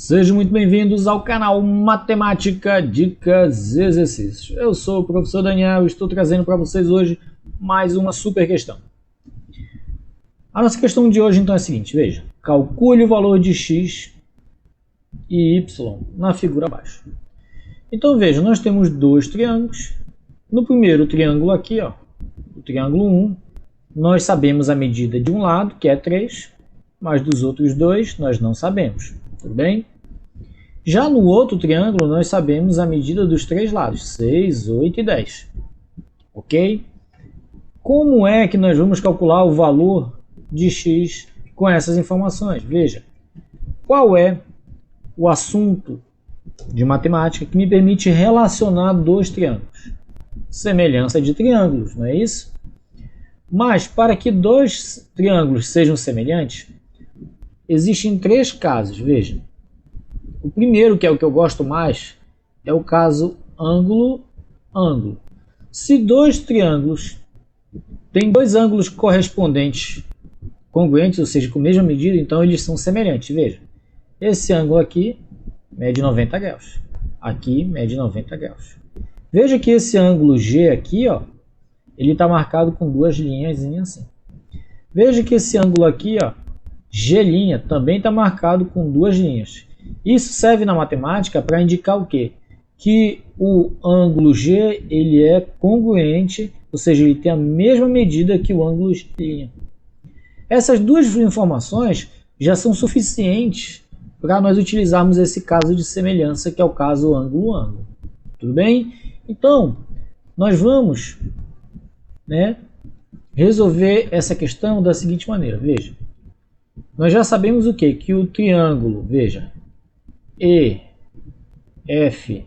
Sejam muito bem-vindos ao canal Matemática, Dicas e Exercícios. Eu sou o professor Daniel e estou trazendo para vocês hoje mais uma super questão. A nossa questão de hoje então é a seguinte, veja. Calcule o valor de x e y na figura abaixo. Então veja, nós temos dois triângulos. No primeiro triângulo aqui, ó, o triângulo 1, nós sabemos a medida de um lado, que é 3, mas dos outros dois nós não sabemos. Tudo bem? Já no outro triângulo, nós sabemos a medida dos três lados, 6, 8 e 10. Ok? Como é que nós vamos calcular o valor de x com essas informações? Veja, qual é o assunto de matemática que me permite relacionar dois triângulos? Semelhança de triângulos, não é isso? Mas para que dois triângulos sejam semelhantes, existem três casos, veja. O primeiro, que é o que eu gosto mais, é o caso ângulo-ângulo. Se dois triângulos têm dois ângulos correspondentes, congruentes, ou seja, com a mesma medida, então eles são semelhantes. Veja, esse ângulo aqui mede 90 graus, aqui mede 90 graus. Veja que esse ângulo G aqui, ó, ele está marcado com duas linhas assim. Veja que esse ângulo aqui, ó, G' também está marcado com duas linhas. Isso serve na matemática para indicar o quê? Que o ângulo G ele é congruente, ou seja, ele tem a mesma medida que o ângulo G'. Essas duas informações já são suficientes para nós utilizarmos esse caso de semelhança, que é o caso ângulo-ângulo. Tudo bem? Então, nós vamos, resolver essa questão da seguinte maneira. Veja, nós já sabemos o quê? Que o triângulo, veja, EFG,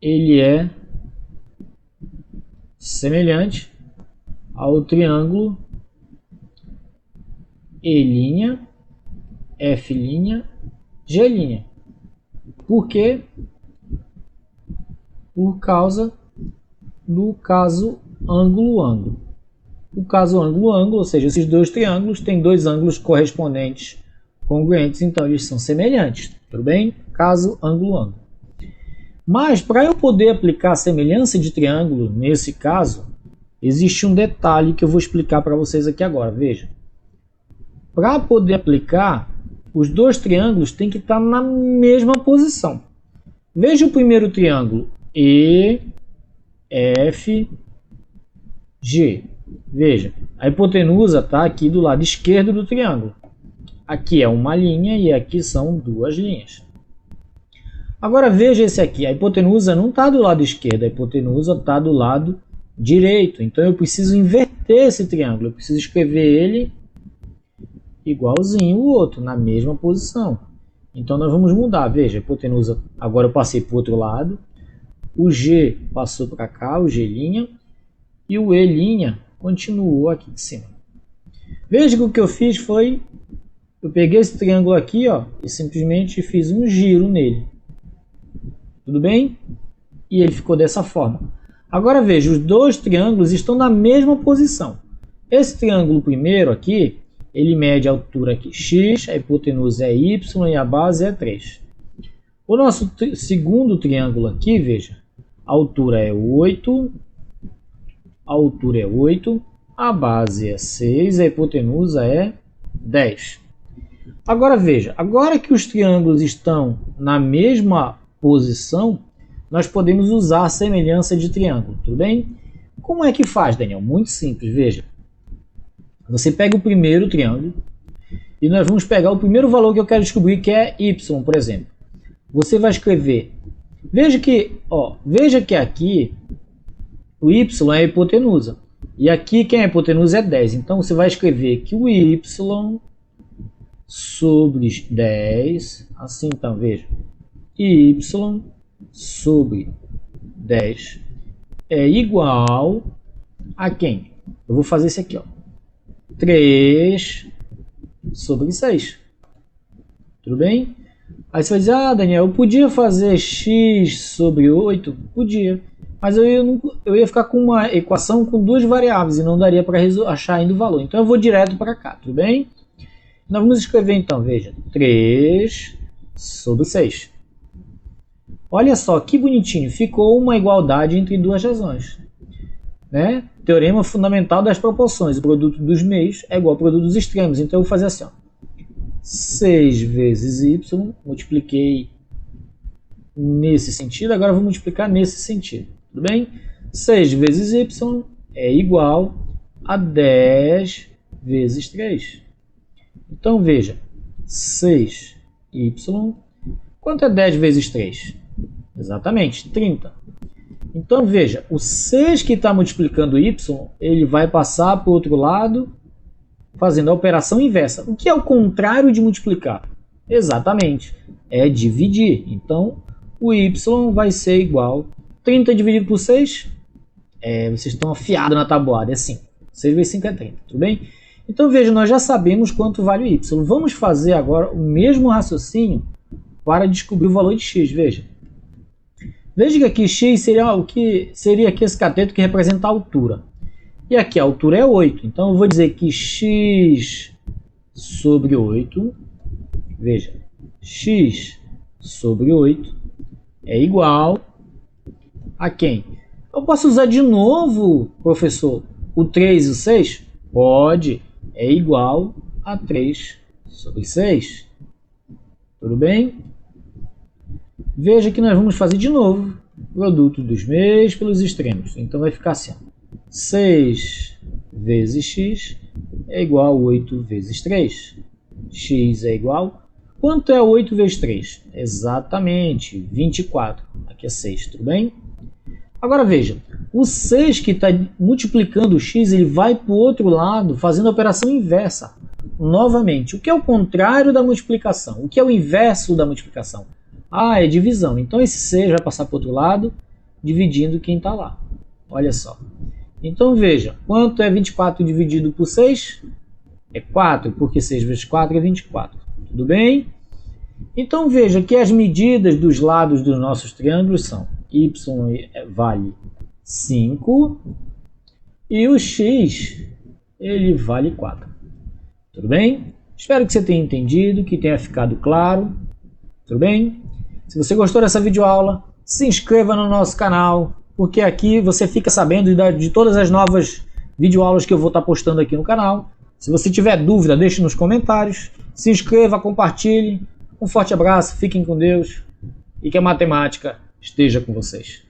ele é semelhante ao triângulo E', F', G'. Por quê? Por causa do caso ângulo-ângulo. O caso ângulo-ângulo, ou seja, esses dois triângulos têm dois ângulos correspondentes congruentes, então eles são semelhantes. Tudo bem? Caso ângulo-ângulo. Mas para eu poder aplicar a semelhança de triângulo nesse caso, existe um detalhe que eu vou explicar para vocês aqui agora. Veja, para poder aplicar, os dois triângulos têm que estar na mesma posição. Veja o primeiro triângulo, EFG. Veja, a hipotenusa está aqui do lado esquerdo do triângulo. Aqui é uma linha e aqui são duas linhas. Agora veja esse aqui, a hipotenusa não está do lado esquerdo, a hipotenusa está do lado direito. Então eu preciso inverter esse triângulo, eu preciso escrever ele igualzinho o outro, na mesma posição. Então nós vamos mudar, veja, a hipotenusa, agora eu passei para o outro lado, o G passou para cá, o G' e o E' continuou aqui de cima. Veja que o que eu fiz foi, eu peguei esse triângulo aqui, ó, e simplesmente fiz um giro nele. Tudo bem? E ele ficou dessa forma. Agora veja, os dois triângulos estão na mesma posição. Esse triângulo primeiro aqui, ele mede a altura aqui x, a hipotenusa é y e a base é 3. O nosso segundo triângulo aqui, veja, a altura é 8, a base é 6, a hipotenusa é 10. Agora veja, agora que os triângulos estão na mesma posição, nós podemos usar a semelhança de triângulo, tudo bem? Como é que faz, Daniel? Muito simples, veja. Você pega o primeiro triângulo e nós vamos pegar o primeiro valor que eu quero descobrir, que é y, por exemplo. Você vai escrever, veja que aqui o y é a hipotenusa e aqui quem é a hipotenusa é 10. Então você vai escrever que o y sobre 10, assim então, veja, y sobre 10 é igual a quem? Eu vou fazer esse aqui, ó, 3 sobre 6. Tudo bem? Aí você vai dizer, ah, Daniel, eu podia fazer x sobre 8? Podia. Mas eu ia ficar com uma equação com duas variáveis e não daria para achar ainda o valor. Então eu vou direto para cá, tudo bem? Nós vamos escrever então, veja, 3 sobre 6. Olha só que bonitinho, ficou uma igualdade entre duas razões. Né? Teorema fundamental das proporções, o produto dos meios é igual ao produto dos extremos. Então eu vou fazer assim, ó. 6 vezes y, multipliquei nesse sentido, agora eu vou multiplicar nesse sentido, tudo bem? 6 vezes y é igual a 10 vezes 3. Então veja, 6y, quanto é 10 vezes 3? Exatamente, 30. Então veja, o 6 que está multiplicando y, ele vai passar para o outro lado, fazendo a operação inversa. O que é o contrário de multiplicar? Exatamente, é dividir. Então, o y vai ser igual a 30 dividido por 6. Vocês estão afiados na tabuada, é 5. 6 vezes 5 é 30, tudo bem? Então, veja, nós já sabemos quanto vale o y. Vamos fazer agora o mesmo raciocínio para descobrir o valor de x, veja. Veja que aqui x seria o que seria aqui esse cateto que representa a altura. E aqui a altura é 8. Então eu vou dizer que x sobre 8, veja, x sobre 8 é igual a quem? Eu posso usar de novo, professor, o 3 e o 6? Pode, é igual a 3 sobre 6. Tudo bem? Veja que nós vamos fazer de novo produto dos meios pelos extremos. Então vai ficar assim, 6 vezes x é igual a 8 vezes 3. X é igual... Quanto é 8 vezes 3? Exatamente, 24. Aqui é 6, tudo bem? Agora veja, o 6 que está multiplicando o x, ele vai para o outro lado fazendo a operação inversa. Novamente, o que é o contrário da multiplicação? O que é o inverso da multiplicação? Ah, é divisão. Então esse 6 vai passar para o outro lado, dividindo quem está lá. Olha só. Então veja, quanto é 24 dividido por 6? É 4, porque 6 vezes 4 é 24. Tudo bem? Então veja que as medidas dos lados dos nossos triângulos são y vale 5 e o x ele vale 4. Tudo bem? Espero que você tenha entendido, que tenha ficado claro. Tudo bem? Se você gostou dessa videoaula, se inscreva no nosso canal, porque aqui você fica sabendo de todas as novas videoaulas que eu vou estar postando aqui no canal. Se você tiver dúvida, deixe nos comentários. Se inscreva, compartilhe. Um forte abraço, fiquem com Deus e que a matemática esteja com vocês.